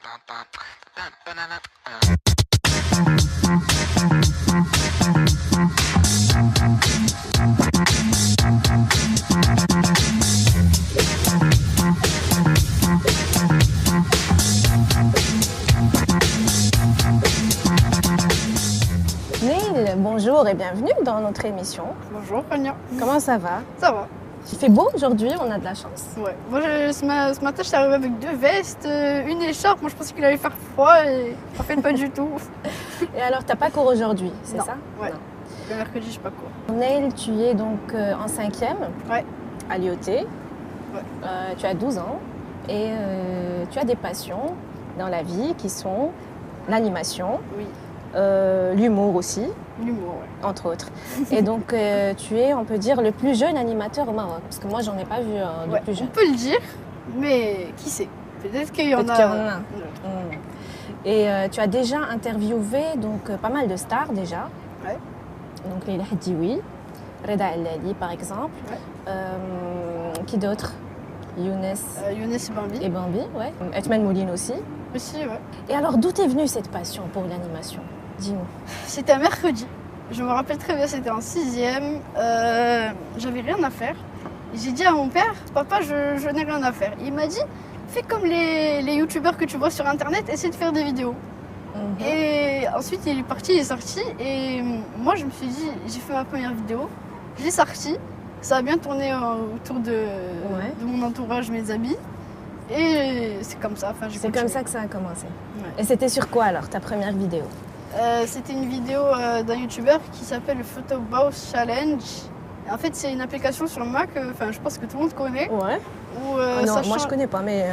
Neil, bonjour et bienvenue dans notre émission. Bonjour Rania. Comment ça va? Ça va. Il fait beau aujourd'hui, on a de la chance. Ouais. Moi ce matin je suis arrivée avec 2 vestes, une écharpe. Moi je pensais qu'il allait faire froid et en fait pas du tout. Et alors t'as pas cours aujourd'hui, c'est Non. ça? Ouais. Non. Le mercredi je suis pas cours. Neil, tu es donc en 5e Ouais. à l'IOT. Ouais. Tu as 12 ans et tu as des passions dans la vie qui sont l'animation, Oui. l'humour aussi, L'humour, ouais. entre autres. Et donc tu es, on peut dire, le plus jeune animateur au Maroc. Parce que moi, j'en ai pas vu de Ouais, plus on jeune. peut le dire, mais qui sait? Peut-être qu'il y en Peut-être a. qu'il y en a. Et tu as déjà interviewé donc, pas mal de stars déjà. Ouais. Donc Leila Hadioui, Reda El-Lali par exemple. Ouais. Qui d'autre? Younes Younes et Bambi. et Bambi, ouais. Etman Mouline aussi. Aussi, ouais. Et alors d'où t'est venue cette passion pour l'animation? Dis-nous. C'était un mercredi. Je me rappelle très bien, c'était en 6e. J'avais rien à faire. Et j'ai dit à mon père, papa, je n'ai rien à faire. Il m'a dit, fais comme les youtubeurs que tu vois sur internet, essaie de faire des vidéos. Et ensuite, il est parti, il est sorti. Et moi, je me suis dit, j'ai fait ma première vidéo, je l'ai sortie. Ça a bien tourné autour de mon entourage, mes amis. Et c'est comme ça. Enfin, C'est comme ça que ça a commencé. Ouais. Et c'était sur quoi alors, ta première vidéo? C'était une vidéo d'un youtubeur qui s'appelle le Photo Boss Challenge. Et en fait, c'est une application sur Mac, enfin, je pense que tout le monde connaît. Ouais. Où, Ah non, ça moi je change- connais pas, mais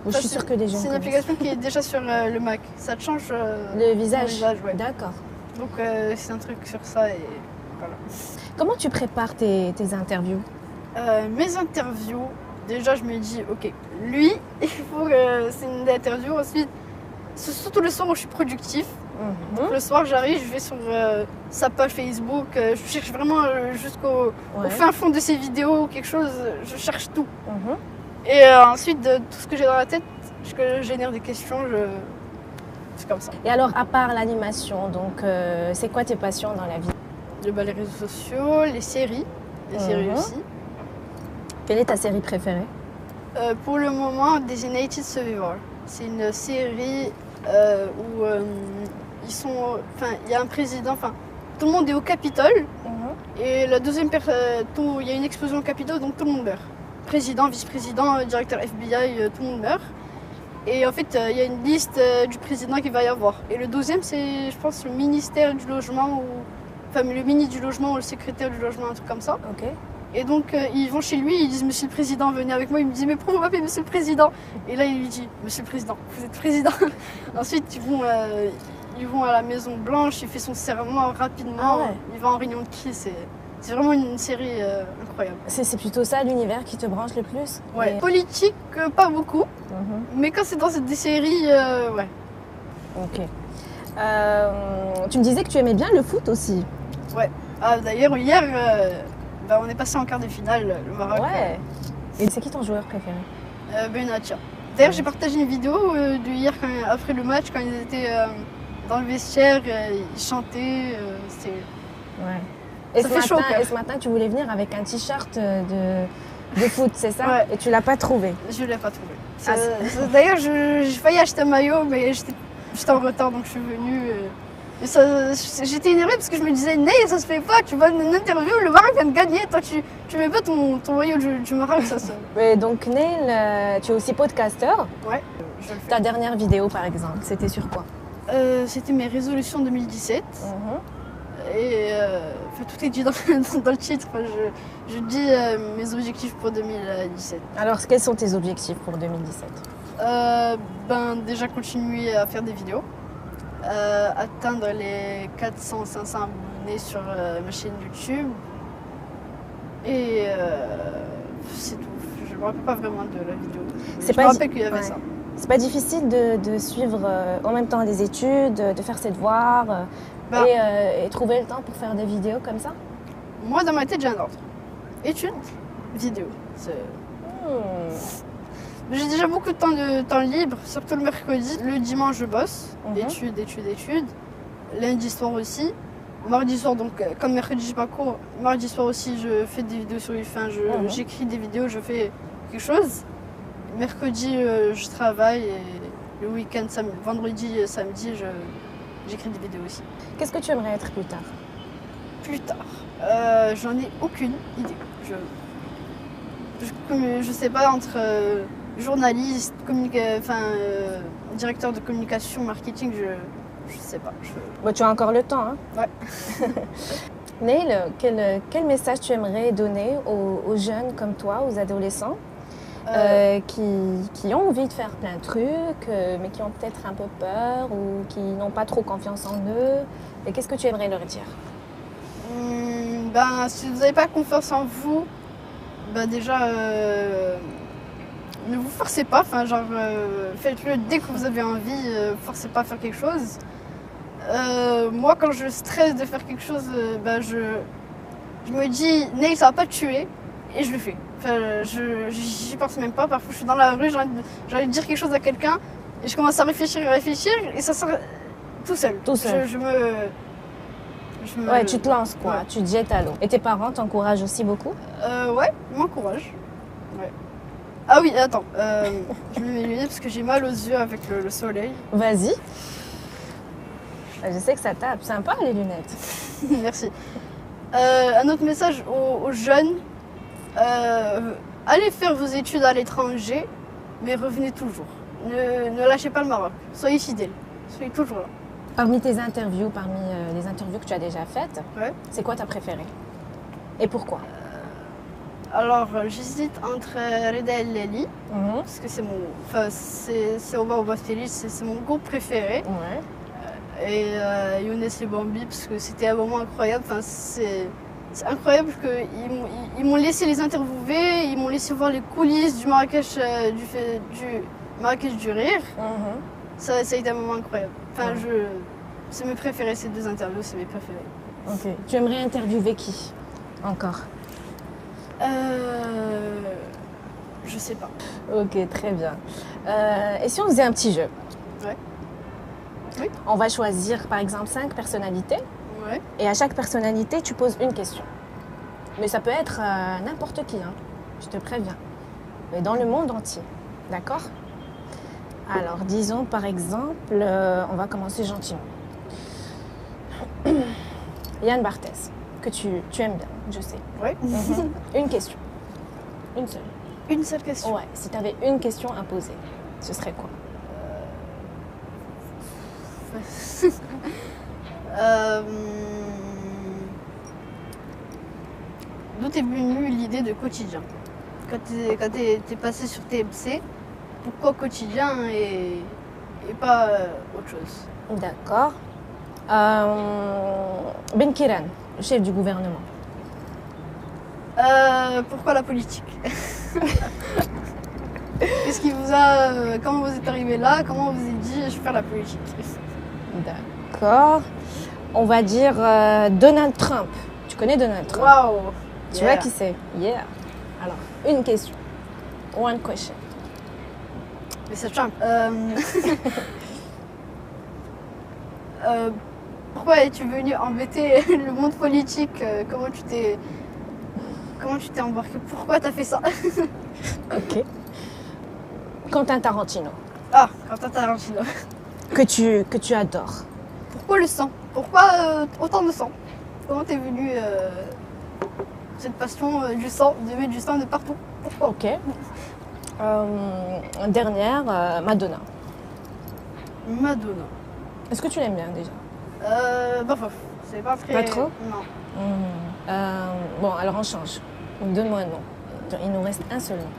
je suis c'est- sûre que des gens C'est une connaissent. application qui est déjà sur le Mac. Ça te change Le visage. ouais. D'accord. Donc c'est un truc sur ça et voilà. Comment tu prépares tes interviews? Mes interviews, déjà je me dis, ok, lui, il faut que c'est une interview. Ensuite, c'est surtout le soir où je suis productif. Donc le soir, j'arrive, je vais sur sa page Facebook, je cherche vraiment jusqu'au au fin fond de ses vidéos ou quelque chose, je cherche tout. Et ensuite, de tout ce que j'ai dans la tête, je génère des questions, c'est comme ça. Et alors, à part l'animation, donc c'est quoi tes passions dans la vie? Les réseaux sociaux, les séries aussi. Quelle est ta série préférée? Pour le moment, Designated Survivor. C'est une série où il y a un président, enfin, tout le monde est au Capitole. Et la deuxième il y a une explosion au Capitole, donc tout le monde meurt. Président, vice-président, directeur FBI, tout le monde meurt. Et en fait, il y a une liste du président qu'il va y avoir. Et le deuxième, c'est, je pense, le ministère du logement, le ministre du logement ou le secrétaire du logement, un truc comme ça. Ok. Et donc, ils vont chez lui, ils disent, Monsieur le Président, venez avec moi. Il me dit, mais pourquoi vous m'appelez Monsieur le Président? Et là, il lui dit, Monsieur le Président, vous êtes président. Ensuite, ils vont à la Maison Blanche, il fait son serment rapidement. Ah ouais. Il va en réunion de crise. C'est vraiment une série incroyable. C'est plutôt ça l'univers qui te branche le plus? Ouais. Politique, pas beaucoup. Mais quand c'est dans des séries, ouais. Ok. Tu me disais que tu aimais bien le foot aussi. Ouais. Ah, d'ailleurs, hier, on est passé en quart de finale, le Maroc. Ouais. Et c'est qui ton joueur préféré? Benatia. D'ailleurs, j'ai partagé une vidéo de hier, après le match, quand ils étaient dans le vestiaire, ils chantaient. C'était... Ouais. Et Ça ce, fait matin, chaud au cœur. et ce matin, tu voulais venir avec un t-shirt de foot, c'est ça? Ouais. Et tu l'as pas trouvé? Je ne l'ai pas trouvé. Ah, D'ailleurs, j'ai failli acheter un maillot, mais j'étais en retard, donc je suis venue. J'étais énervée parce que je me disais, Ney, ça se fait pas, tu vas une interview, le Maroc vient de gagner, toi tu mets pas ton maillot du Maroc, ça se... Mais donc Neil, tu es aussi podcasteur. Ouais, je le fais. Ta dernière vidéo par exemple, c'était sur quoi? C'était mes résolutions 2017. Et tout est dit dans le titre. Enfin, je dis mes objectifs pour 2017. Alors quels sont tes objectifs pour 2017? Déjà continuer à faire des vidéos. Atteindre les 400-500 abonnés sur ma chaîne YouTube. Et c'est tout. Je ne me rappelle pas vraiment de la vidéo. Je me rappelle qu'il y avait ça. C'est pas difficile de suivre en même temps les études, de faire ses devoirs et trouver le temps pour faire des vidéos comme ça? Moi, dans ma tête, j'ai un ordre. Études, vidéo. J'ai déjà beaucoup de temps libre, surtout le mercredi. Le dimanche, je bosse. Mhm. Études. Lundi soir aussi. Mardi soir, donc comme mercredi, j'ai pas cours. Mardi soir aussi, je fais des vidéos sur enfin, j'écris des vidéos, je fais quelque chose. Mercredi, je travaille et le week-end, vendredi, samedi, j'écris des vidéos aussi. Qu'est-ce que tu aimerais être plus tard? Plus tard, j'en ai aucune idée. Je sais pas, entre journaliste, directeur de communication, marketing, je sais pas. Bah, tu as encore le temps. Hein? Ouais. Neil, quel message tu aimerais donner aux jeunes comme toi, aux adolescents qui ont envie de faire plein de trucs, mais qui ont peut-être un peu peur ou qui n'ont pas trop confiance en eux? Et qu'est-ce que tu aimerais leur dire? Si vous n'avez pas confiance en vous, déjà, ne vous forcez pas. Faites-le dès que vous avez envie. Forcez pas à faire quelque chose. Moi, quand je stresse de faire quelque chose, je me dis, Neil, ça va pas te tuer, et je le fais. J'y pense même pas. Parfois, je suis dans la rue, j'ai envie de dire quelque chose à quelqu'un, et je commence à réfléchir, et ça sort tout seul. Tout seul. Ouais, tu te lances quoi, Ouais. tu te jettes à l'eau. Et tes parents t'encouragent aussi beaucoup? Ouais, ils m'encouragent. Ouais. Ah oui, attends, je mets mes lunettes parce que j'ai mal aux yeux avec le soleil. Vas-y. Je sais que ça tape. Sympa les lunettes. Merci. Un autre message aux jeunes, allez faire vos études à l'étranger, mais revenez toujours. Ne lâchez pas le Maroc, soyez fidèles, soyez toujours là. Parmi tes interviews, parmi les interviews que tu as déjà faites, Ouais. c'est quoi ta préférée? Et pourquoi? Alors, j'hésite entre Reda El Lali, Mhm. parce que c'est Oba Oba Steli, c'est mon groupe préféré. Ouais. Et Younes et Bambi, parce que c'était un moment incroyable. C'est incroyable qu'ils m'ont laissé les interviewer, ils m'ont laissé voir les coulisses du Marrakech, du Marrakech du rire. Mhm. Ça a été un moment incroyable. Ouais. C'est mes préférés, ces deux interviews, c'est mes préférés. Ok. Tu aimerais interviewer qui encore? Je sais pas. Ok, très bien. Et si on faisait un petit jeu? Ouais. Oui. On va choisir par exemple 5 personnalités Ouais. et à chaque personnalité tu poses une question. Mais ça peut être n'importe qui, hein. Je te préviens. Mais dans le monde entier, d'accord? Alors disons par exemple, on va commencer gentiment. Yann Barthès, que tu aimes bien, je sais. Ouais. Mhm. Une question. Une seule. Une seule question. Ouais, si tu avais une question à poser, ce serait quoi? D'où t'es venue l'idée de quotidien? Quand t'es passé sur TMC, pourquoi quotidien et pas autre chose? D'accord. Ben Kiran, le chef du gouvernement. Pourquoi la politique? Qu'est-ce qui vous a. Comment vous êtes arrivé là? Comment vous êtes dit je vais faire la politique? D'accord. On va dire Donald Trump. Tu connais Donald Trump? Waouh! Tu vois qui c'est? Yeah. Alors, une question. One question. Mais c'est Trump. Pourquoi es-tu venu embêter le monde politique? Comment tu t'es embarqué? Pourquoi t'as fait ça? Ok. Quentin Tarantino, Ah, Quentin Tarantino. que tu adores. Pourquoi le sang? Pourquoi autant de sang? Comment t'es venu cette passion du sang, de mettre du sang de partout? Pourquoi? Ok. Dernière, Madonna. Madonna. Est-ce que tu l'aimes bien déjà? Bof, c'est pas très... Pas trop? Non. Bon, alors on change. Donne-moi un nom. Il nous reste un seul nom.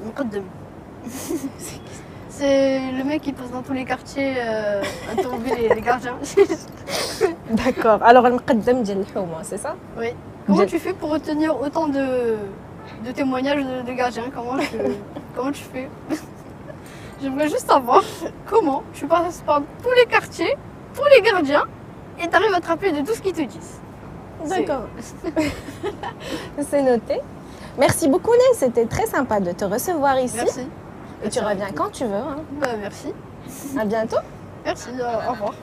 Mqaddam. C'est le mec qui passe dans tous les quartiers interviewer les gardiens. D'accord. Alors, المقدم ديال الحومة, c'est ça? Oui. Comment Bien. tu fais pour retenir autant de témoignages de gardiens? Comment tu fais? J'aimerais juste savoir comment tu passes par tous les quartiers, tous les gardiens, et t'arrives à te rappeler de tout ce qu'ils te disent. D'accord. C'est noté. Merci beaucoup, Né. C'était très sympa de te recevoir ici. Merci. Et tu reviens quand tu veux. Hein. Merci. À bientôt. Merci, au revoir.